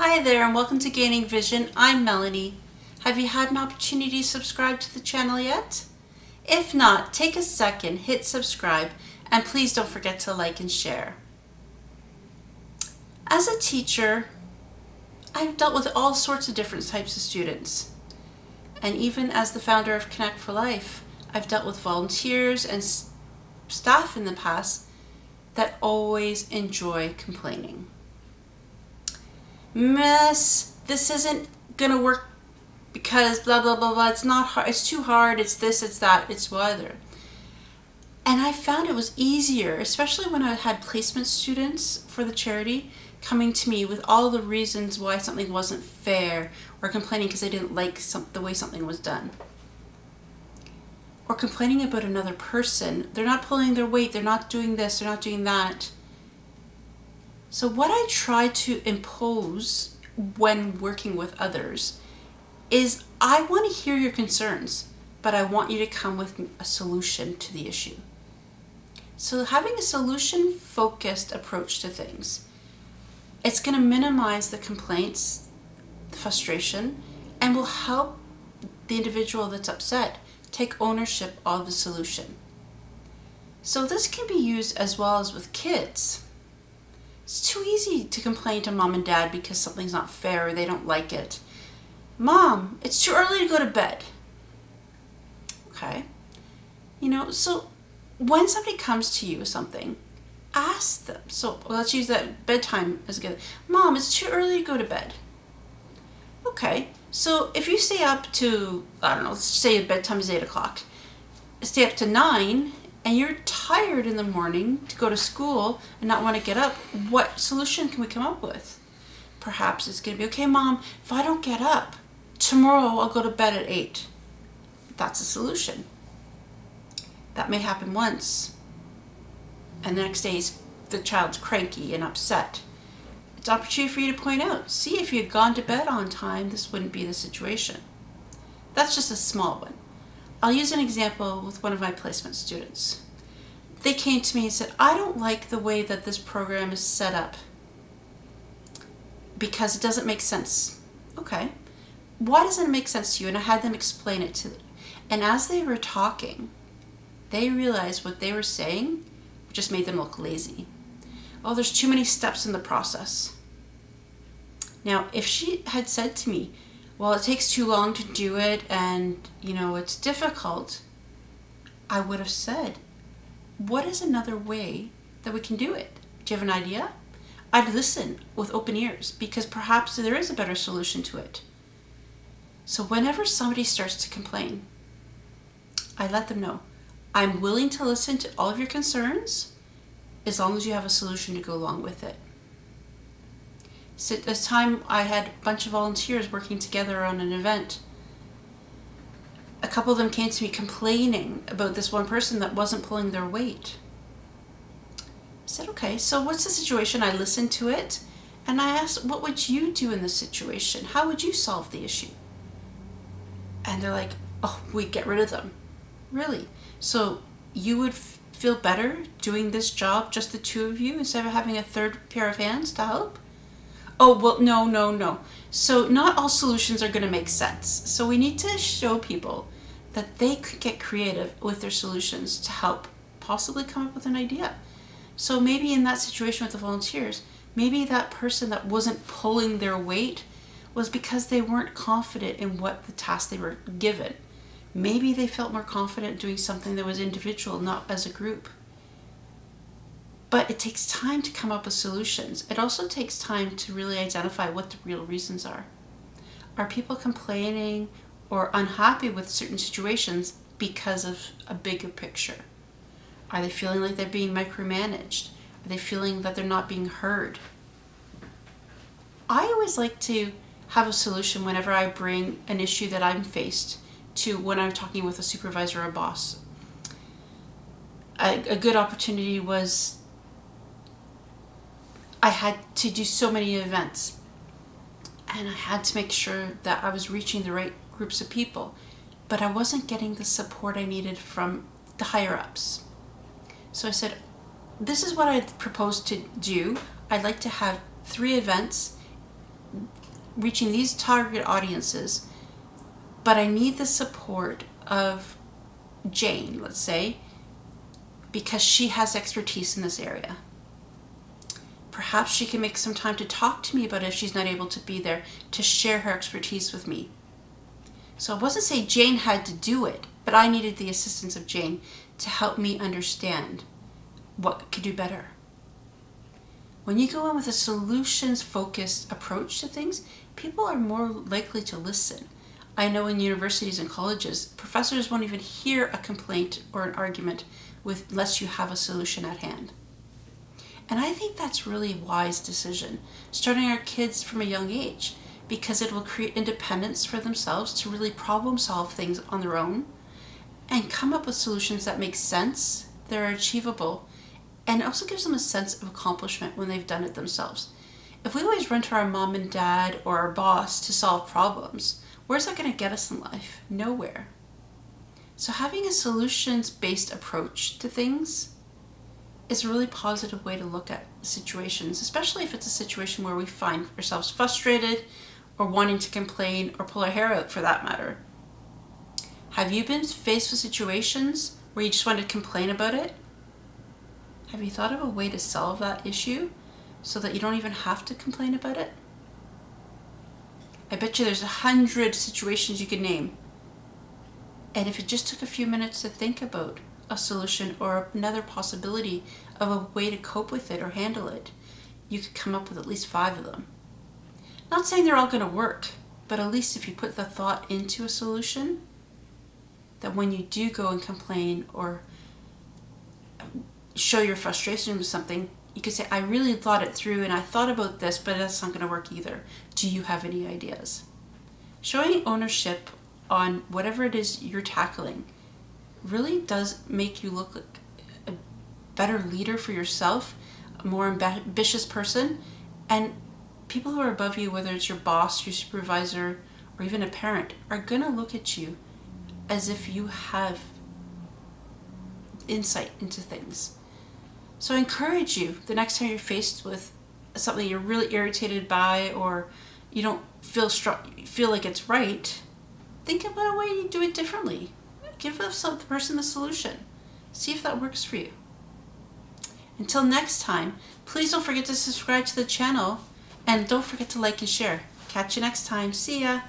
Hi there and welcome to Gaining Vision. I'm Melanie. Have you had an opportunity to subscribe to the channel yet? If not, take a second, hit subscribe, and please don't forget to like and share. As a teacher, I've dealt with all sorts of different types of students. And even as the founder of Connect for Life, I've dealt with volunteers and staff in the past that always enjoy complaining. Miss, this isn't gonna work because blah blah blah blah, it's not hard, it's too hard, it's this, it's that, it's whether. And I found it was easier, especially when I had placement students for the charity coming to me with all the reasons why something wasn't fair, or complaining because they didn't like the way something was done, or complaining about another person. They're not pulling their weight, they're not doing this, they're not doing that. So what I try to impose when working with others is I want to hear your concerns, but I want you to come with a solution to the issue. So having a solution-focused approach to things, it's going to minimize the complaints, the frustration, and will help the individual that's upset take ownership of the solution. So this can be used as well as with kids. It's too easy to complain to mom and dad because something's not fair or they don't like it. Mom, it's too early to go to bed. Okay. So when somebody comes to you with something, ask them. So let's use that bedtime as a good. Mom, it's too early to go to bed. Okay. So if you stay up to, I don't know, let's say bedtime is 8 o'clock. Stay up to 9 and you're tired in the morning to go to school and not want to get up, what solution can we come up with? Perhaps it's going to be, okay, Mom, if I don't get up, tomorrow I'll go to bed at 8. That's a solution. That may happen once, and the next day the child's cranky and upset. It's an opportunity for you to point out, see, if you had gone to bed on time, this wouldn't be the situation. That's just a small one. I'll use an example with one of my placement students. They came to me and said, I don't like the way that this program is set up because it doesn't make sense. Okay, why doesn't it make sense to you? And I had them explain it to them. And as they were talking, they realized what they were saying just made them look lazy. Oh, there's too many steps in the process. Now, if she had said to me, well, it takes too long to do it and, it's difficult, I would have said, what is another way that we can do it? Do you have an idea? I'd listen with open ears because perhaps there is a better solution to it. So whenever somebody starts to complain, I let them know, I'm willing to listen to all of your concerns as long as you have a solution to go along with it. So at this time, I had a bunch of volunteers working together on an event. A couple of them came to me complaining about this one person that wasn't pulling their weight. I said, okay, so what's the situation? I listened to it, and I asked, what would you do in this situation? How would you solve the issue? And they're like, oh, we'd get rid of them. Really? So you would feel better doing this job, just the two of you, instead of having a third pair of hands to help? Oh, well, no. So not all solutions are going to make sense. So we need to show people that they could get creative with their solutions to help possibly come up with an idea. So maybe in that situation with the volunteers, maybe that person that wasn't pulling their weight was because they weren't confident in what the task they were given. Maybe they felt more confident doing something that was individual, not as a group. But it takes time to come up with solutions. It also takes time to really identify what the real reasons are. Are people complaining or unhappy with certain situations because of a bigger picture? Are they feeling like they're being micromanaged? Are they feeling that they're not being heard? I always like to have a solution whenever I bring an issue that I'm faced to when I'm talking with a supervisor or a boss. A good opportunity was I had to do so many events and I had to make sure that I was reaching the right groups of people, but I wasn't getting the support I needed from the higher ups. So I said, this is what I propose to do. I'd like to have 3 events reaching these target audiences, but I need the support of Jane, let's say, because she has expertise in this area. Perhaps she can make some time to talk to me about it if she's not able to be there, to share her expertise with me. So I wasn't saying Jane had to do it, but I needed the assistance of Jane to help me understand what could do better. When you go in with a solutions-focused approach to things, people are more likely to listen. I know in universities and colleges, professors won't even hear a complaint or an argument unless you have a solution at hand. And I think that's really a wise decision, starting our kids from a young age, because it will create independence for themselves to really problem solve things on their own and come up with solutions that make sense, that are achievable, and it also gives them a sense of accomplishment when they've done it themselves. If we always run to our mom and dad or our boss to solve problems, where's that going to get us in life? Nowhere. So having a solutions-based approach to things is a really positive way to look at situations, especially if it's a situation where we find ourselves frustrated or wanting to complain or pull our hair out for that matter. Have you been faced with situations where you just want to complain about it? Have you thought of a way to solve that issue so that you don't even have to complain about it? I bet you there's 100 situations you could name. And if it just took a few minutes to think about a solution or another possibility of a way to cope with it or handle it, you could come up with at least 5 of them. Not saying they're all going to work, but at least if you put the thought into a solution, that when you do go and complain or show your frustration with something, you could say, I really thought it through and I thought about this, but that's not going to work either. Do you have any ideas? Showing ownership on whatever it is you're tackling really does make you look like a better leader for yourself, a more ambitious person, and people who are above you, whether it's your boss, your supervisor, or even a parent, are going to look at you as if you have insight into things. So I encourage you, the next time you're faced with something you're really irritated by or you don't feel like it's right, think about a way you do it differently. Give the person the solution. See if that works for you. Until next time, please don't forget to subscribe to the channel and don't forget to like and share. Catch you next time. See ya.